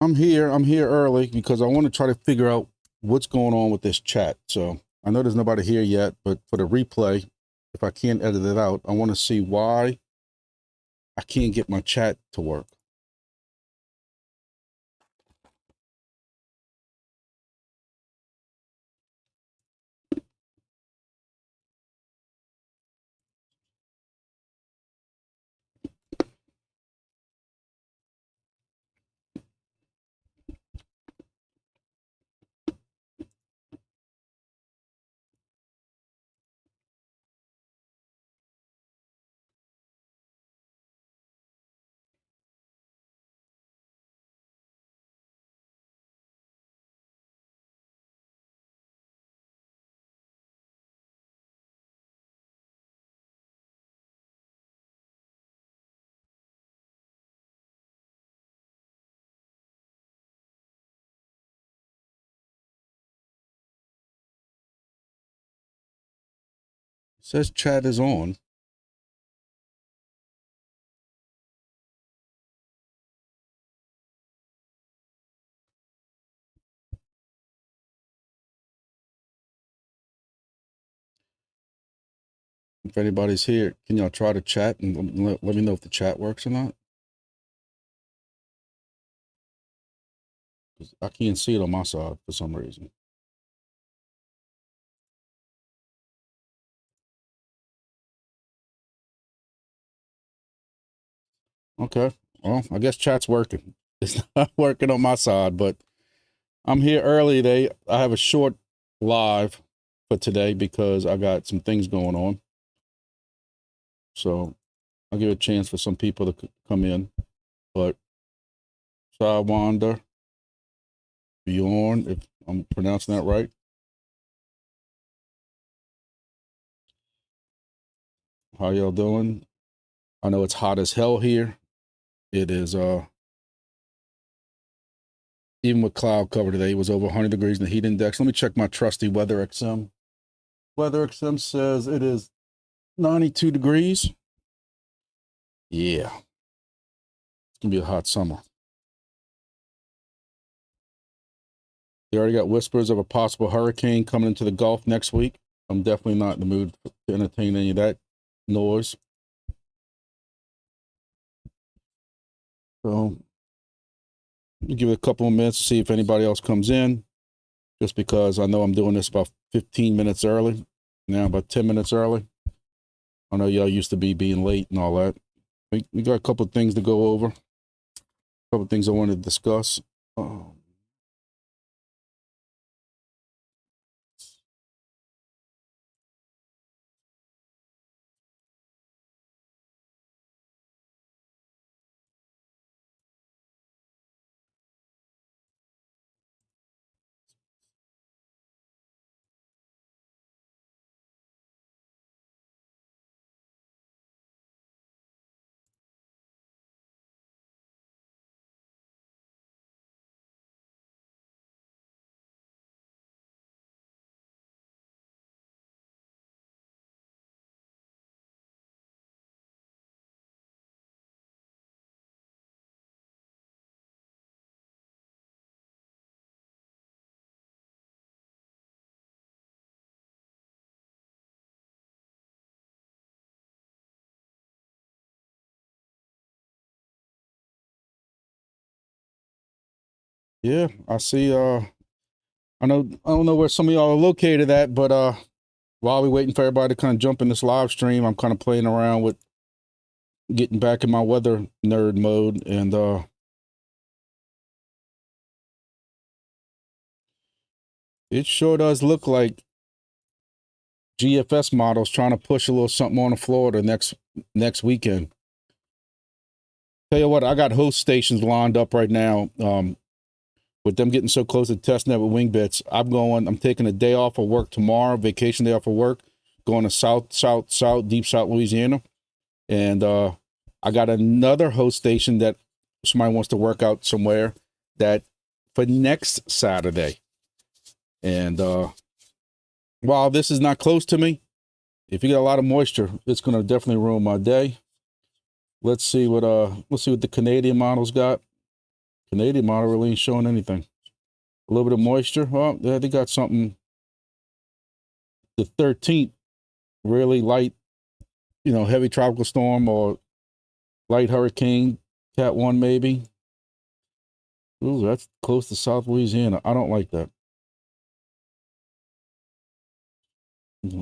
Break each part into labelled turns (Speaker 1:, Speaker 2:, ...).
Speaker 1: I'm here early because I want to try to figure out what's going on with this chat. So I know there's nobody here yet, but for the replay, if I can't edit it out, I want to see why I can't get my chat to work. It says chat is on. If anybody's here, can y'all try to chat and let me know if the chat works or not? Because I can't see it on my side for some reason. Okay, well, I guess chat's working. It's not working on my side, but I'm here early today. I have a short live for today because I got some things going on. So I'll give a chance for some people to come in. But Sawanda, Bjorn, if I'm pronouncing that right. How y'all doing? I know it's hot as hell here. It is, even with cloud cover today, it was over 100 degrees in the heat index. Let me check my trusty Weather XM. Weather XM says it is 92 degrees. Yeah, it's gonna be a hot summer. They already got whispers of a possible hurricane coming into the Gulf next week. I'm definitely not in the mood to entertain any of that noise. So I'll give it a couple of minutes to see if anybody else comes in, just because I know I'm doing this about 15 minutes early, now about 10 minutes early. I know y'all used to be being late and all that. We got a couple of things to go over, a couple of things I wanted to discuss. Yeah, I see. I don't know where some of y'all are located at, but while we're waiting for everybody to kind of jump in this live stream, I'm kind of playing around with getting back in my weather nerd mode, and it sure does look like GFS models trying to push a little something on the Florida next weekend. Tell you what, I got host stations lined up right now. With them getting so close to testnet with Wingbits, I'm taking a day off of work tomorrow, vacation day off of work, going to South, deep South Louisiana. And I got another host station that somebody wants to work out somewhere that for next Saturday. And while this is not close to me, if you get a lot of moisture, it's going to definitely ruin my day. Let's see what the Canadian models got. Canadian model really ain't showing anything. A little bit of moisture. Well, yeah, they got something. The 13th, really light, you know, heavy tropical storm or light hurricane, Cat 1 maybe. Ooh, that's close to South Louisiana. I don't like that.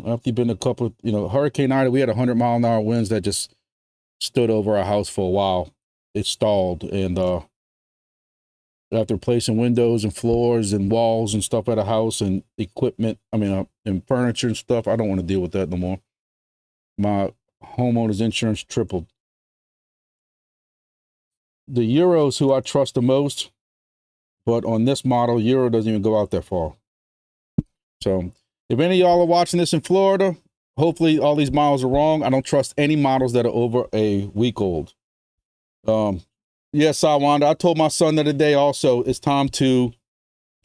Speaker 1: After you've been a couple of, you know, Hurricane Ida, we had 100-mile-an-hour winds that just stood over our house for a while. It stalled, and after replacing windows and floors and walls and stuff at a house and equipment, I mean, and furniture and stuff, I don't want to deal with that no more. My homeowner's insurance tripled. The Euro's who I trust the most, but on this model, Euro doesn't even go out that far. So if any of y'all are watching this in Florida, hopefully all these models are wrong. I don't trust any models that are over a week old. Yes, Wanda, I told my son the other day also, it's time to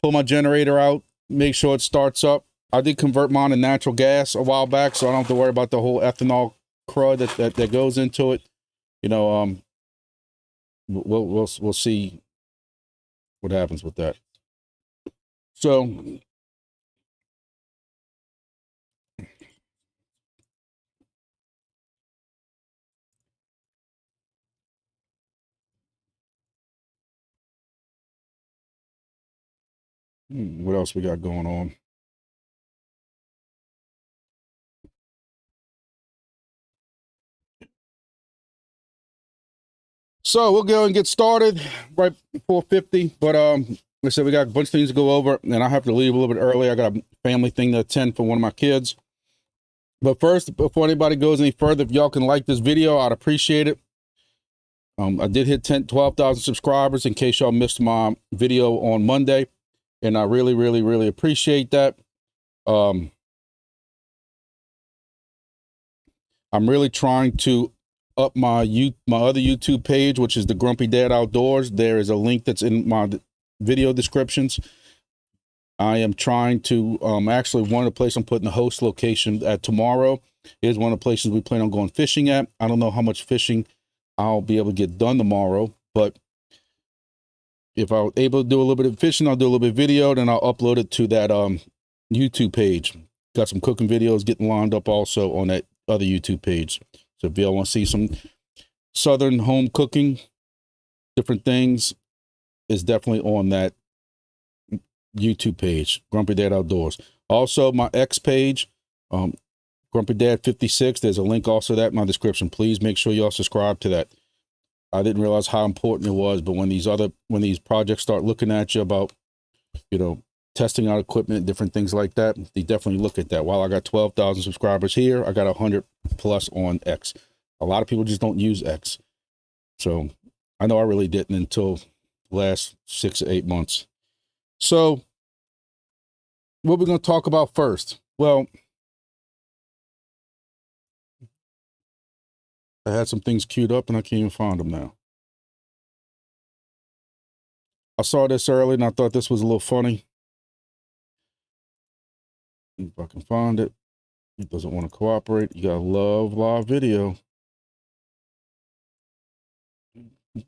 Speaker 1: pull my generator out, make sure it starts up. I did convert mine to natural gas a while back, so I don't have to worry about the whole ethanol crud that goes into it. You know, we'll see what happens with that. So what else we got going on? So we'll go and get started right before 50. But like I said, we got a bunch of things to go over, and I have to leave a little bit early. I got a family thing to attend for one of my kids. But first, before anybody goes any further, if y'all can like this video, I'd appreciate it. I did hit 12,000 subscribers in case y'all missed my video on Monday, and I really, really, really appreciate that. I'm really trying to up my other YouTube page, which is the Grumpy Dad Outdoors. There is a link that's in my video descriptions. I am trying to actually, one of the places I'm putting the host location at tomorrow is one of the places we plan on going fishing at. I don't know how much fishing I'll be able to get done tomorrow, but if I'm able to do a little bit of fishing, I'll do a little bit of video, then I'll upload it to that YouTube page. Got some cooking videos getting lined up also on that other YouTube page. So if y'all want to see some Southern home cooking, different things, is definitely on that YouTube page, Grumpy Dad Outdoors. Also, my X page, Grumpy Dad 56. There's a link also to that in my description. Please make sure y'all subscribe to that. I didn't realize how important it was, but when these projects start looking at you about, you know, testing out equipment, different things like that, they definitely look at that. While I got 12,000 subscribers here, I got 100 plus on X. A lot of people just don't use X. So I know I really didn't until the last 6 to 8 months. So what we're going to talk about first? Well, I had some things queued up and I can't even find them now. I saw this early and I thought this was a little funny. If I can find it. It doesn't want to cooperate. You gotta love live video.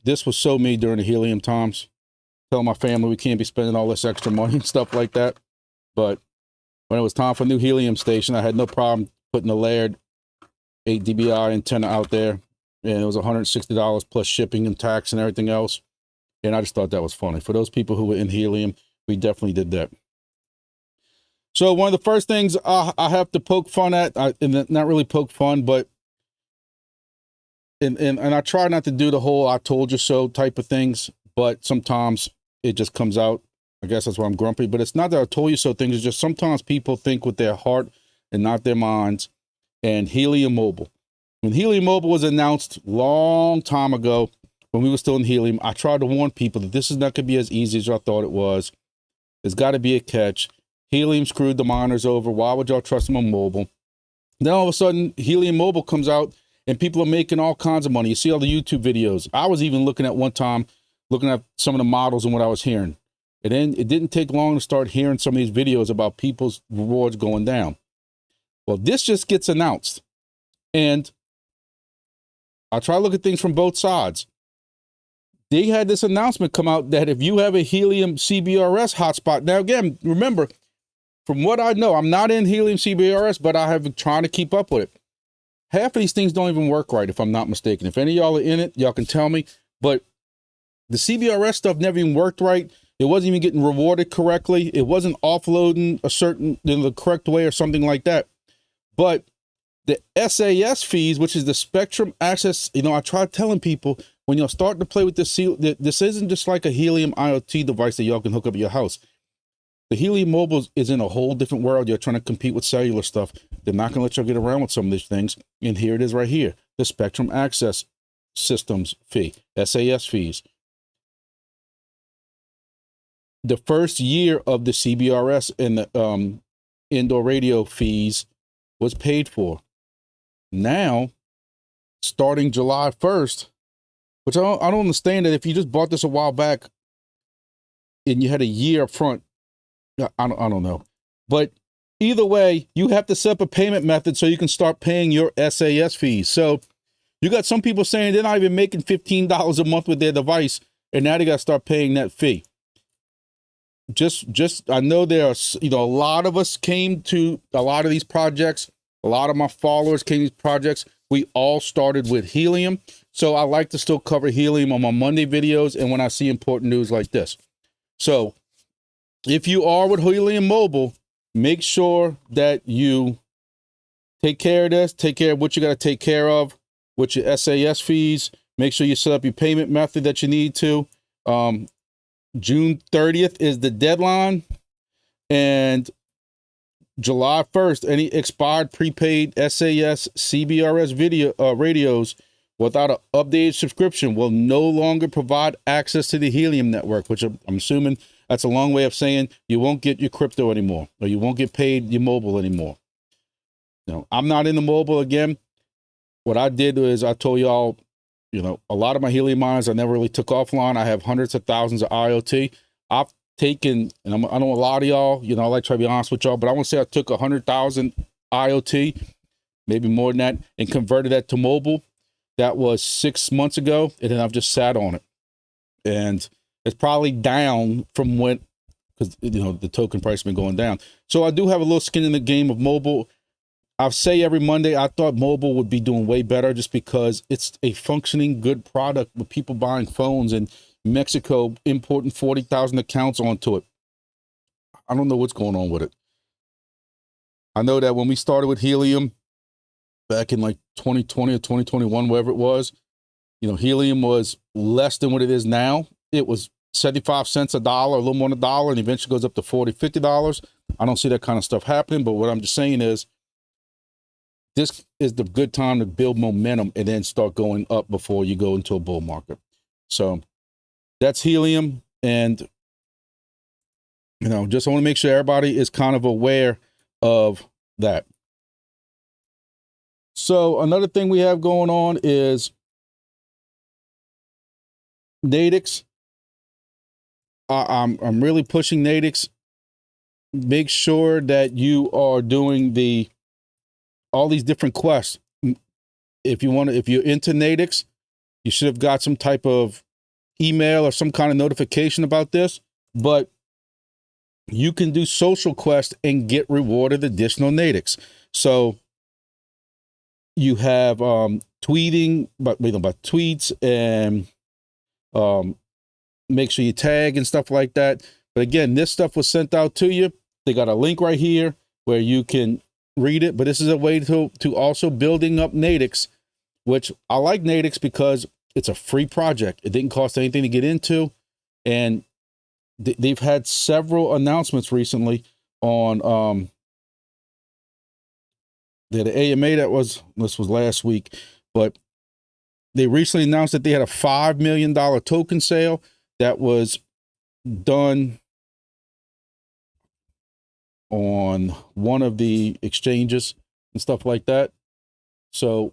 Speaker 1: This was so me during the helium times. Tell my family we can't be spending all this extra money and stuff like that. But when it was time for a new helium station, I had no problem putting a layered 8 dBi antenna out there. And it was $160 plus shipping and tax and everything else. And I just thought that was funny. For those people who were in helium, we definitely did that. So one of the first things I have to poke fun at, and not really poke fun, but and I try not to do the whole "I told you so" type of things, but sometimes it just comes out. I guess that's why I'm grumpy. But it's not that I told you so things. It's just sometimes people think with their heart and not their minds. And Helium Mobile, when Helium Mobile was announced long time ago, when we were still in helium, I tried to warn people that this is not going to be as easy as I thought it was. There's got to be a catch. Helium screwed the miners over. Why would y'all trust them on mobile? Then all of a sudden, Helium Mobile comes out and people are making all kinds of money. You see all the YouTube videos. I was even looking at one time, looking at some of the models and what I was hearing. And then it didn't take long to start hearing some of these videos about people's rewards going down. Well, this just gets announced. And I try to look at things from both sides. they had this announcement come out that if you have a Helium CBRS hotspot, now again, remember, from what I know, I'm not in Helium CBRS, but I have been trying to keep up with it. Half of these things don't even work right, if I'm not mistaken. If any of y'all are in it, y'all can tell me. But the CBRS stuff never even worked right. It wasn't even getting rewarded correctly. It wasn't offloading a certain in the correct way or something like that. But the SAS fees, which is the spectrum access, I tried telling people, when you're starting to play with this, this isn't just like a Helium IoT device that y'all can hook up at your house. The Helium Mobile is in a whole different world. You're trying to compete with cellular stuff. They're not going to let you get around with some of these things. And here it is right here, the spectrum access systems fee, SAS fees. The first year of the CBRS and the indoor radio fees was paid for. Now, starting July 1st, which I don't understand that if you just bought this a while back and you had a year up front, I don't know. But either way, you have to set up a payment method so you can start paying your SAS fees. So you got some people saying they're not even making $15 a month with their device, and now they got to start paying that fee. I know there are, a lot of us came to a lot of these projects. A lot of my followers came to these projects. We all started with Helium. So I like to still cover Helium on my Monday videos and when I see important news like this. So if you are with Helium Mobile, make sure that you take care of this, take care of what you got to take care of with your SAS fees. Make sure you set up your payment method that you need to. June 30th is the deadline, and July 1st, any expired prepaid SAS CBRS radios without an updated subscription will no longer provide access to the Helium network, which I'm assuming that's a long way of saying you won't get your crypto anymore, or you won't get paid your mobile anymore. I'm not in the mobile again. What I did is I told y'all, a lot of my Helium mines I never really took offline. I have hundreds of thousands of IoT. I've taken, and I know a lot of y'all, I like to try to be honest with y'all, but I want to say I took 100,000 IoT, maybe more than that, and converted that to mobile. That was 6 months ago, and then I've just sat on it. And it's probably down from when, because, the token price has been going down. So I do have a little skin in the game of mobile. I say every Monday, I thought mobile would be doing way better just because it's a functioning good product with people buying phones and Mexico importing 40,000 accounts onto it. I don't know what's going on with it. I know that when we started with Helium back in like 2020 or 2021, wherever it was, Helium was less than what it is now. It was 75 cents a dollar, a little more than a dollar, and eventually goes up to $40, $50. I don't see that kind of stuff happening, but what I'm just saying is, this is the good time to build momentum and then start going up before you go into a bull market. So that's Helium. And, just want to make sure everybody is kind of aware of that. So another thing we have going on is NATIX. I'm really pushing NATIX. Make sure that you are doing all these different quests. If you're into NATIX, you should have got some type of email or some kind of notification about this, but you can do social quests and get rewarded additional NATIX. So you have tweeting, but about tweets and make sure you tag and stuff like that. But again, this stuff was sent out to you. They got a link right here where you can read it, but this is a way to also building up NATIX, which I like NATIX because it's a free project. It didn't cost anything to get into. And they've had several announcements recently on the AMA this was last week, but they recently announced that they had a $5 million token sale that was done on one of the exchanges and stuff like that. So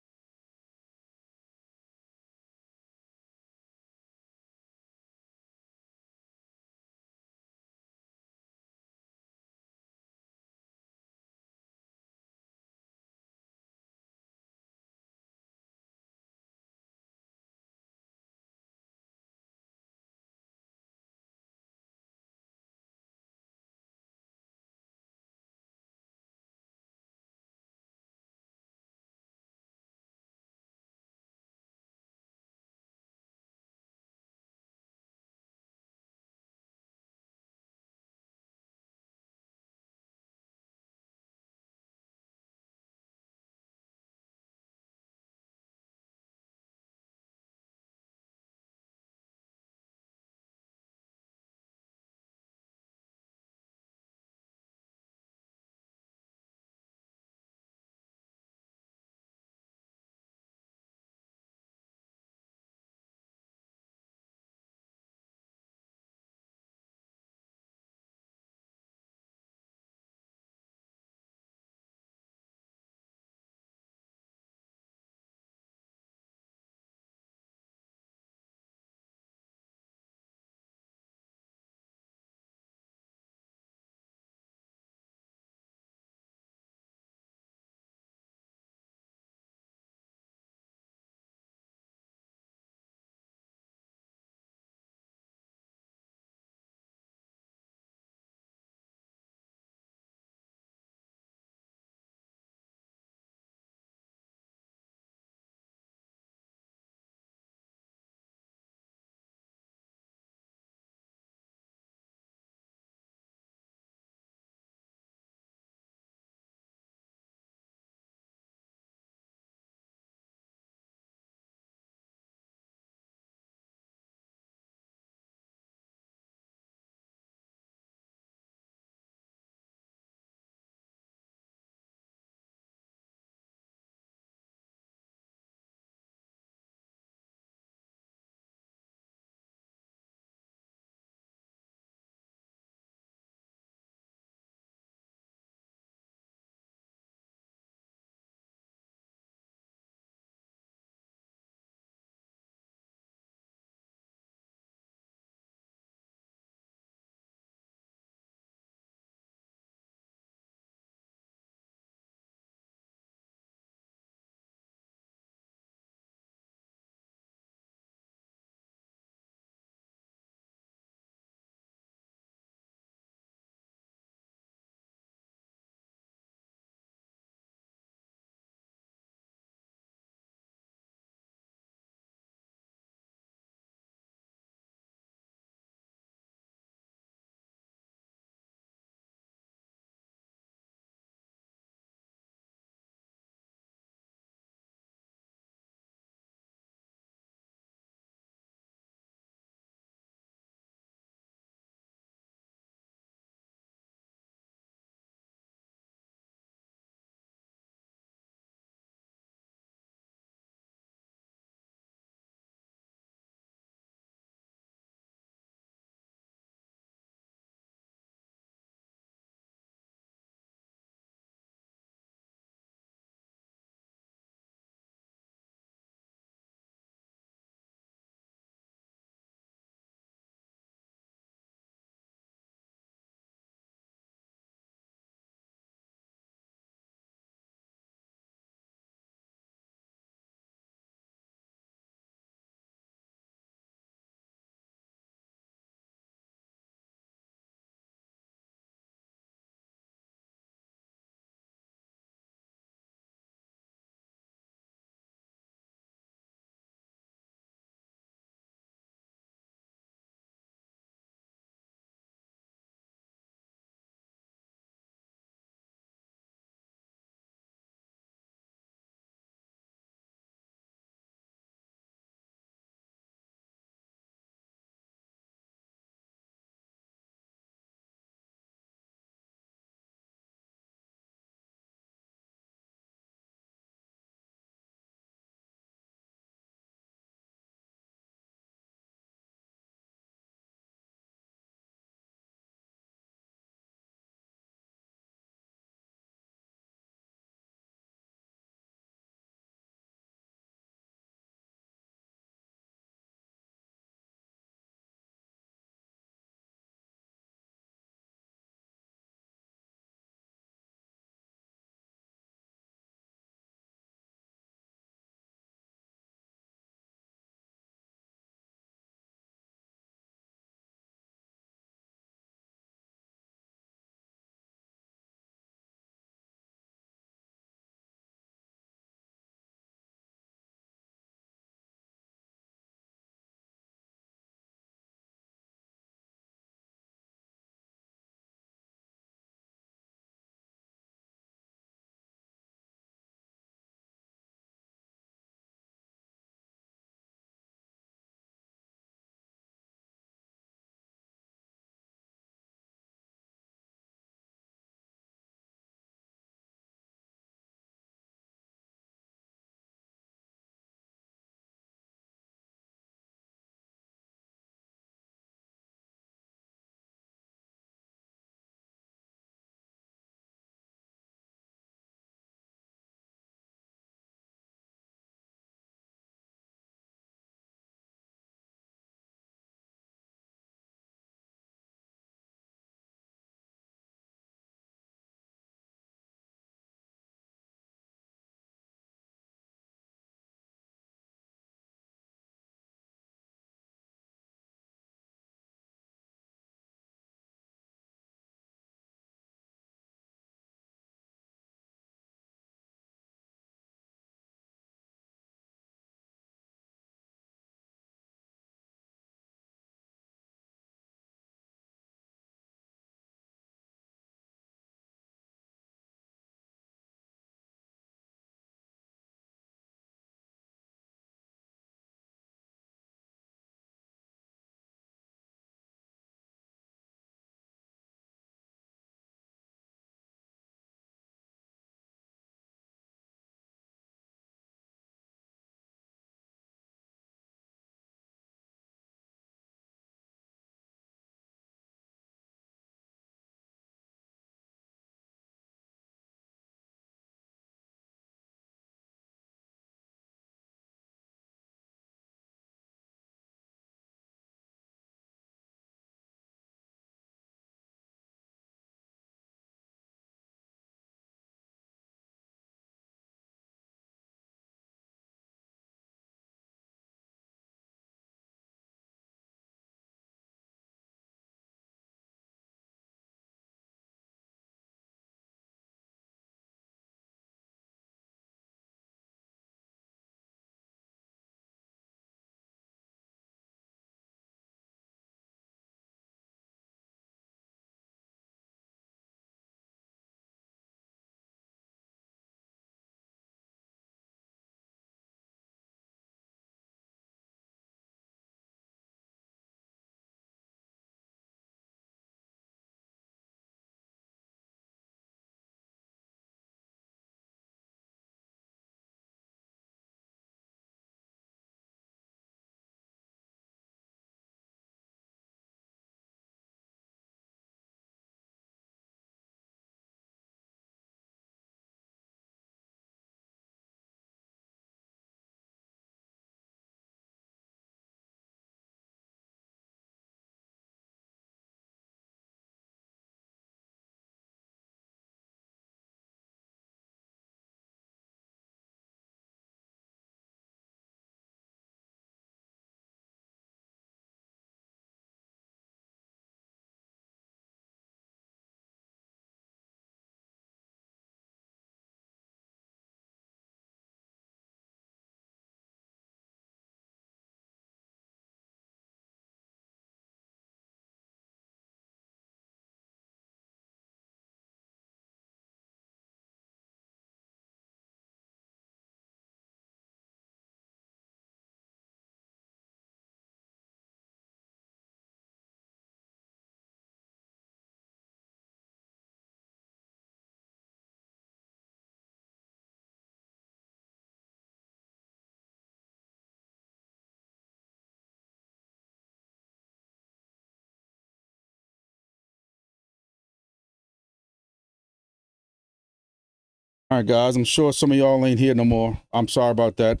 Speaker 1: All right, guys, I'm sure some of y'all ain't here no more. I'm sorry about that.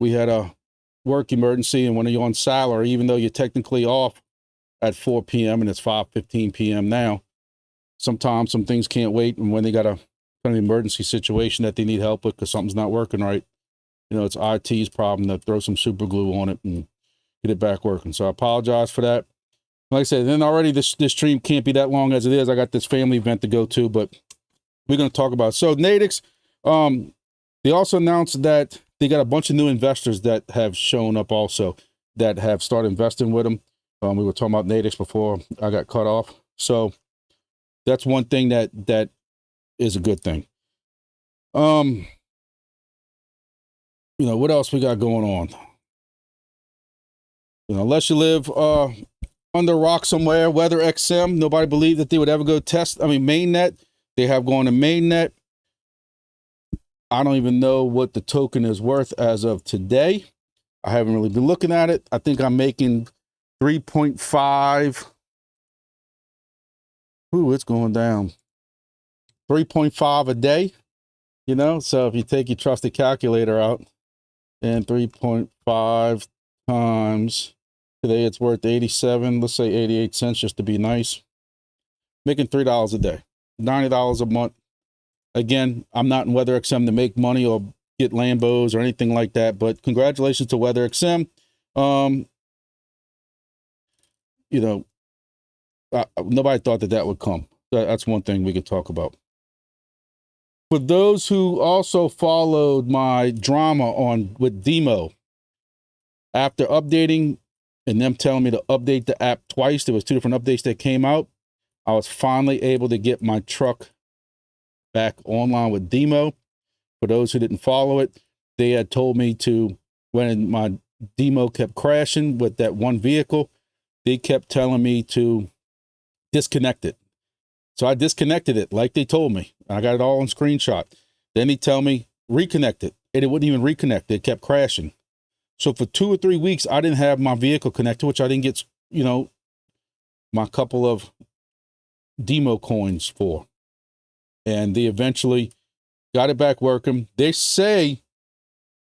Speaker 1: We had a work emergency, and when you're on salary, even though you're technically off at 4 p.m. and it's 5:15 p.m. now, sometimes some things can't wait. And when they got a kind of emergency situation that they need help with because something's not working right, you know, it's IT's problem to throw some super glue on it and get it back working. So I apologize for that. Like I said, then already this stream can't be that long as it is. I got this family event to go to, but we're going to talk about it. So NATIX, they also announced that they got a bunch of new investors that have shown up also that have started investing with them. We were talking about NATIX before I got cut off. So that's one thing that is a good thing. You know, what else we got going on? You know, unless you live under a rock somewhere, Weather XM, nobody believed that they would ever go test. I mean, mainnet, they have gone to mainnet. I don't even know what the token is worth as of today. I haven't really been looking at it. I think I'm making 3.5. Ooh, it's going down. 3.5 a day, you know? So if you take your trusted calculator out and 3.5 times, today it's worth 87, let's say 88 cents just to be nice. Making $3 a day, $90 a month. Again, I'm not in Weather XM to make money or get Lambos or anything like that, but congratulations to Weather XM. You know, nobody thought that would come. That's one thing we could talk about. For those who also followed my drama with DIMO, after updating and them telling me to update the app twice, there was 2 different updates that came out. I was finally able to get my truck back online with DIMO. For those who didn't follow it, they had told me to, when my DIMO kept crashing with that one vehicle, they kept telling me to disconnect it. So I disconnected it like they told me. I got it all on screenshot. Then they tell me reconnect it, and it wouldn't even reconnect. It kept crashing. So for 2 or 3 weeks, I didn't have my vehicle connected, which I didn't get, you know, my couple of DIMO coins for. And they eventually got it back working. They say,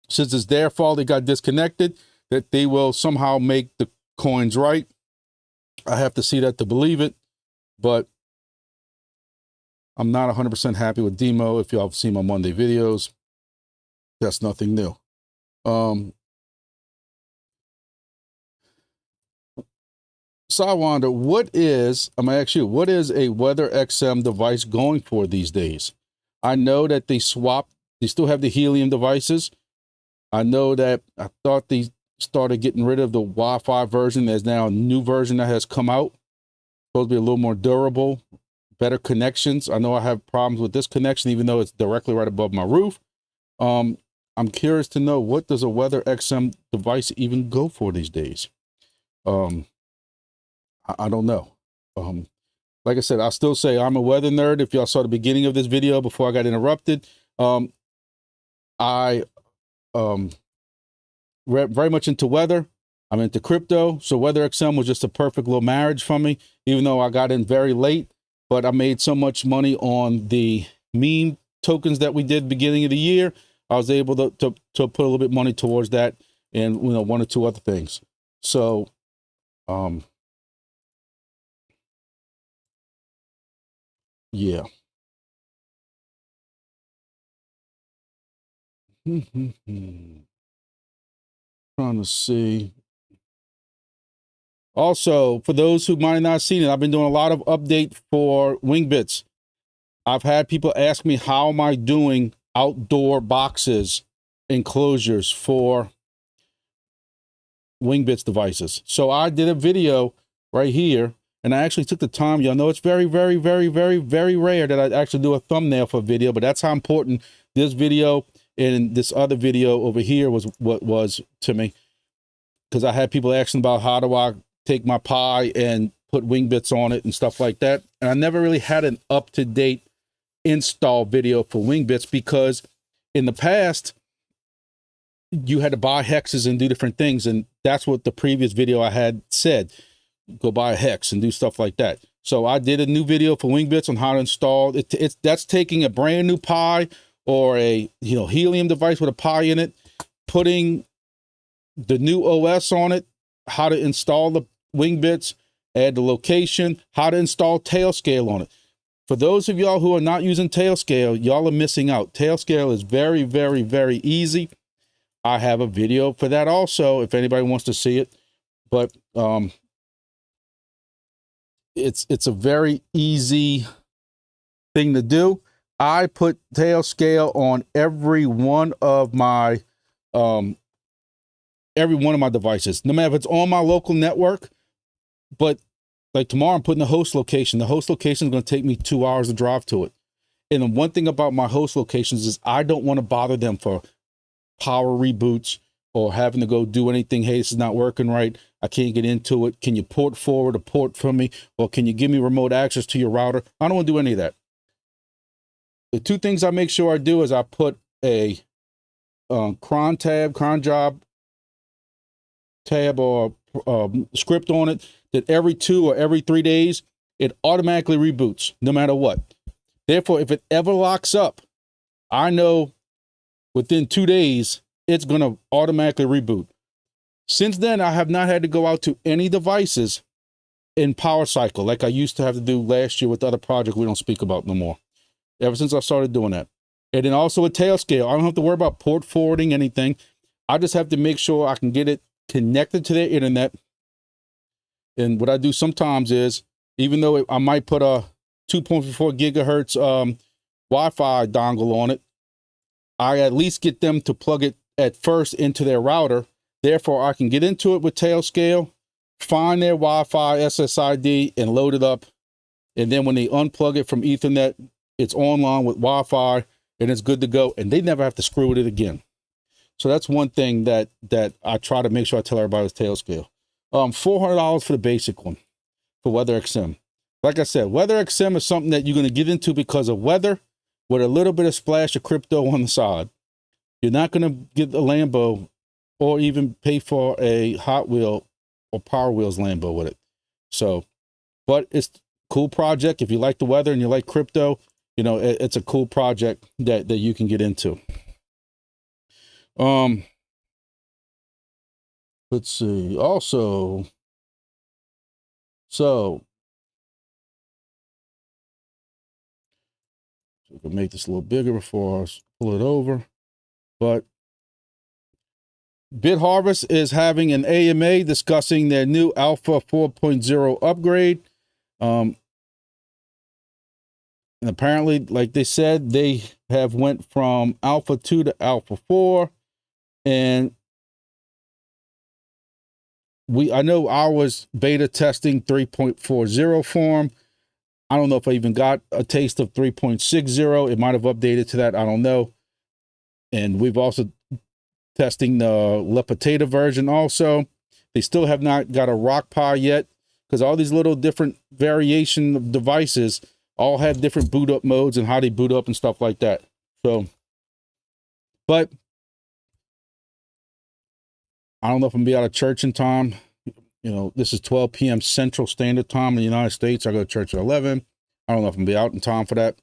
Speaker 1: since it's their fault it got disconnected, that they will somehow make the coins right. I have to see that to believe it, but I'm not 100% happy with DIMO. If y'all have seen my Monday videos, that's nothing new. So I wonder, I'm gonna ask you, what is a Weather XM device going for these days? I know that they still have the Helium devices. I know that I thought they started getting rid of the Wi-Fi version. There's now a new version that has come out. Supposed to be a little more durable, better connections. I know I have problems with this connection, even though it's directly right above my roof. I'm curious to know, what does a Weather XM device even go for these days? I don't know. Like I said, I'll still say I'm a weather nerd. If y'all saw the beginning of this video before I got interrupted, I very much into weather. I'm into crypto. So Weather XM was just a perfect little marriage for me, even though I got in very late. But I made so much money on the meme tokens that we did beginning of the year. I was able to put a little bit of money towards that, and, you know, 1 or 2 other things. So, yeah. Trying to see. Also, for those who might not have seen it, I've been doing a lot of update for Wingbits. I've had people ask me, how am I doing outdoor boxes, enclosures for Wingbits devices? So I did a video right here, and I actually took the time. Y'all know it's very, very, very, very, very rare that I actually do a thumbnail for a video, but that's how important this video and this other video over here was to me. Because I had people asking about, how do I take my Pi and put Wingbits on it and stuff like that. And I never really had an up-to-date install video for Wingbits, because in the past, you had to buy hexes and do different things. And that's what the previous video I had said. Go buy a hex and do stuff like that. So I did a new video for Wingbits on how to install it. That's taking a brand new Pi or a Helium device with a Pi in it, putting the new OS on it, how to install the Wingbits, add the location, how to install Tailscale on it. For those of y'all who are not using Tailscale, y'all are missing out. Tailscale is very, very, very easy. I have a video for that also if anybody wants to see it. But it's a very easy thing to do. I put Tailscale on every one of my devices, no matter if it's on my local network. But like tomorrow, I'm putting the host location. The host location is going to take me 2 hours to drive to it. And the one thing about my host locations is I don't want to bother them for power reboots or having to go do anything. Hey, this is not working right. I can't get into it. Can you port forward a port from me? Or can you give me remote access to your router? I don't want to do any of that. The two things I make sure I do is I put a cron job tab or script on it that every 2 or every 3 days, it automatically reboots no matter what. Therefore, if it ever locks up, I know within 2 days, it's going to automatically reboot. Since then, I have not had to go out to any devices in power cycle like I used to have to do last year with the other project we don't speak about no more. Ever since I started doing that. And then also with Tailscale, I don't have to worry about port forwarding anything. I just have to make sure I can get it connected to their internet. And what I do sometimes is, even though I might put a 2.4 gigahertz Wi-Fi dongle on it, I at least get them to plug it at first into their router. Therefore, I can get into it with Tailscale, find their Wi-Fi SSID, and load it up. And then when they unplug it from Ethernet, it's online with Wi-Fi, and it's good to go. And they never have to screw with it again. So that's one thing that I try to make sure I tell everybody with Tailscale. $400 for the basic one for WeatherXM. Like I said, WeatherXM is something that you're going to get into because of weather with a little bit of splash of crypto on the side. You're not going to get a Lambo or even pay for a Hot Wheel or Power Wheels Lambo with it. So, but it's a cool project. If you like the weather and you like crypto, it's a cool project that you can get into. Let's see. Also, so we can make this a little bigger before I pull it over. But Bitharvest is having an AMA discussing their new Alpha 4.0 upgrade. And apparently, like they said, they have went from Alpha 2 to Alpha 4. And I know I was beta testing 3.40 form. I don't know if I even got a taste of 3.60. It might have updated to that. I don't know. And we've also testing the Lepetata version also. They still have not got a Rock Pi yet because all these little different variation of devices all have different boot up modes and how they boot up and stuff like that. So, but I don't know if I'm going to be out of church in time. This is 12 p.m. Central Standard Time in the United States. I go to church at 11. I don't know if I'm going to be out in time for that.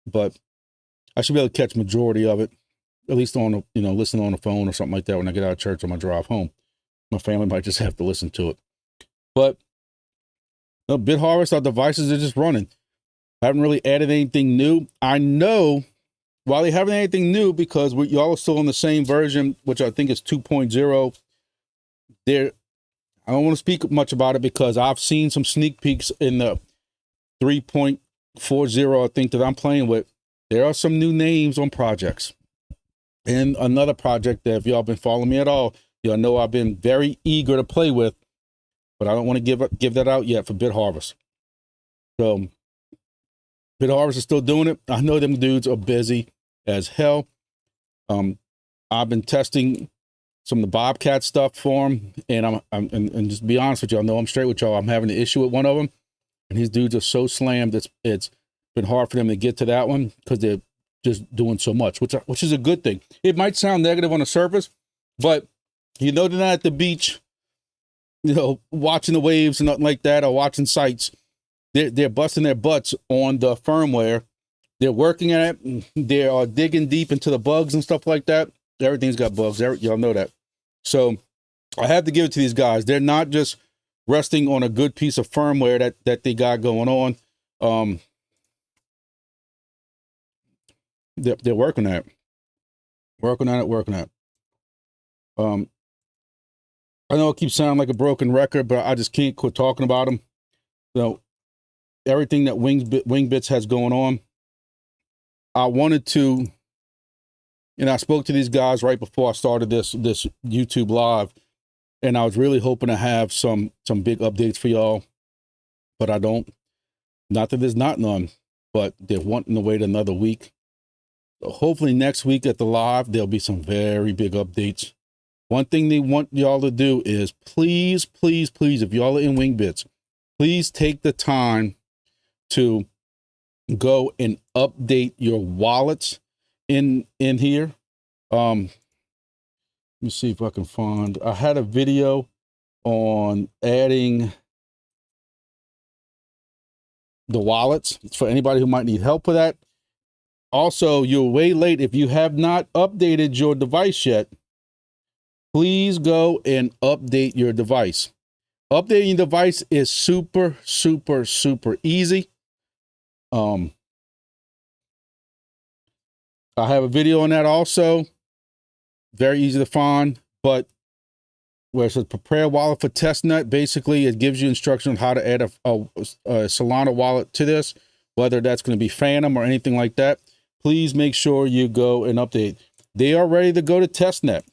Speaker 1: But I should be able to catch majority of it, at least on, listen on the phone or something like that when I get out of church on my drive home. My family might just have to listen to it. But Bitharvest, our devices are just running. I haven't really added anything new. I know while they haven't anything new, because y'all are still on the same version, which I think is 2.0. I don't want to speak much about it because I've seen some sneak peeks in the 3.40, I think, that I'm playing with. There are some new names on projects. And another project that if y'all been following me at all, y'all know I've been very eager to play with, but I don't want to give that out yet for Bitharvest. So Bitharvest is still doing it. I know them dudes are busy as hell. I've been testing some of the Bobcat stuff for them, and and just be honest with y'all, know I'm straight with y'all. I'm having an issue with one of them, and these dudes are so slammed. It's been hard for them to get to that one because they're just doing so much, which is a good thing. It might sound negative on the surface, but they're not at the beach, watching the waves and nothing like that, or watching sights. they're busting their butts on the firmware. They're working at it. They are digging deep into the bugs and stuff like that. Everything's got bugs. Y'all know that. So I have to give it to these guys. They're not just resting on a good piece of firmware that they got going on. They're working at it. Working at it. I know it keeps sounding like a broken record, but I just can't quit talking about them. So everything that Wingbits has going on, I wanted to, and I spoke to these guys right before I started this YouTube live, and I was really hoping to have some big updates for y'all, but I don't. Not that there's not none, but they're wanting to wait another week. So hopefully next week at the live, there'll be some very big updates. One thing they want y'all to do is please, please, please, if y'all are in Wingbits, please take the time to go and update your wallets in here. Let me see if I can find, I had a video on adding the wallets for anybody who might need help with that. Also, you're way late. If you have not updated your device yet, please go and update your device. Updating your device is super, super, super easy. I have a video on that also. Very easy to find, but where it says prepare wallet for testnet, basically it gives you instruction on how to add a Solana wallet to this, whether that's going to be Phantom or anything like that. Please make sure you go and update. They are ready to go to testnet.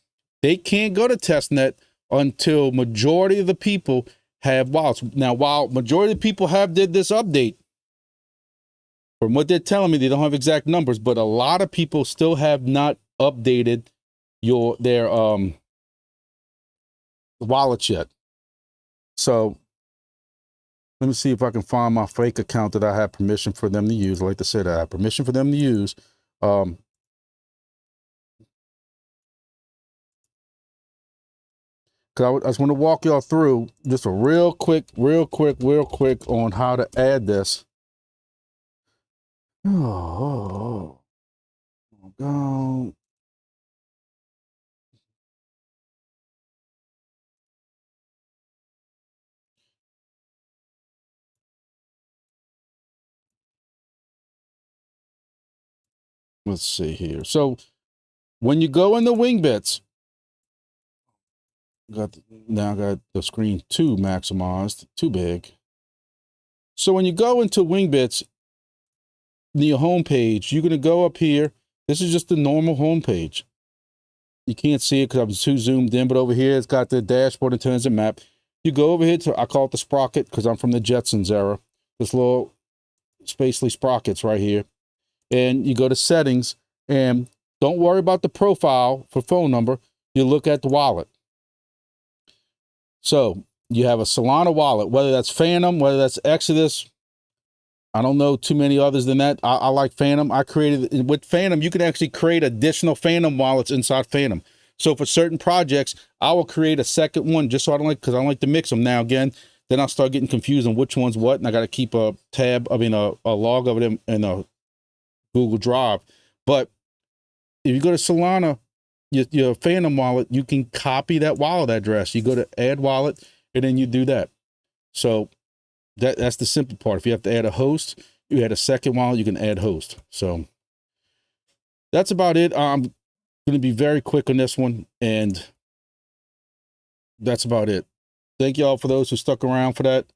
Speaker 1: They can't go to testnet until majority of the people have wallets. Now, while majority of the people have did this update, from what they're telling me, they don't have exact numbers, but a lot of people still have not updated their wallets yet. So let me see if I can find my fake account that I have permission for them to use. I like to say that I have permission for them to use. I just want to walk y'all through just a real quick on how to add this. Oh God. Let's see here. So when you go in the Wingbits, now I got the screen too maximized, too big. So when you go into Wingbits, in your home page, you're going to go up here. This is just the normal home page. You can't see it because I'm too zoomed in, but over here it's got the dashboard and transit map. You go over here to, I call it the sprocket because I'm from the Jetsons era. This little spacely sprockets right here. And you go to settings, and don't worry about the profile for phone number. You look at the wallet. So you have a Solana wallet, whether that's Phantom, whether that's Exodus. I don't know too many others than that. I like Phantom. I created, with Phantom, you can actually create additional Phantom wallets inside Phantom. So for certain projects, I will create a second one just so I don't like, because I don't like to mix them. Now, again, then I'll start getting confused on which one's what. And I got to keep a tab, a log of it in a Google Drive. But if you go to Solana, your Phantom wallet, you can copy that wallet address. You go to add wallet, and then you do that. So that's the simple part. If you have to add a host, you add a second wallet, you can add host. So that's about it. I'm going to be very quick on this one, and that's about it. Thank y'all for those who stuck around for that.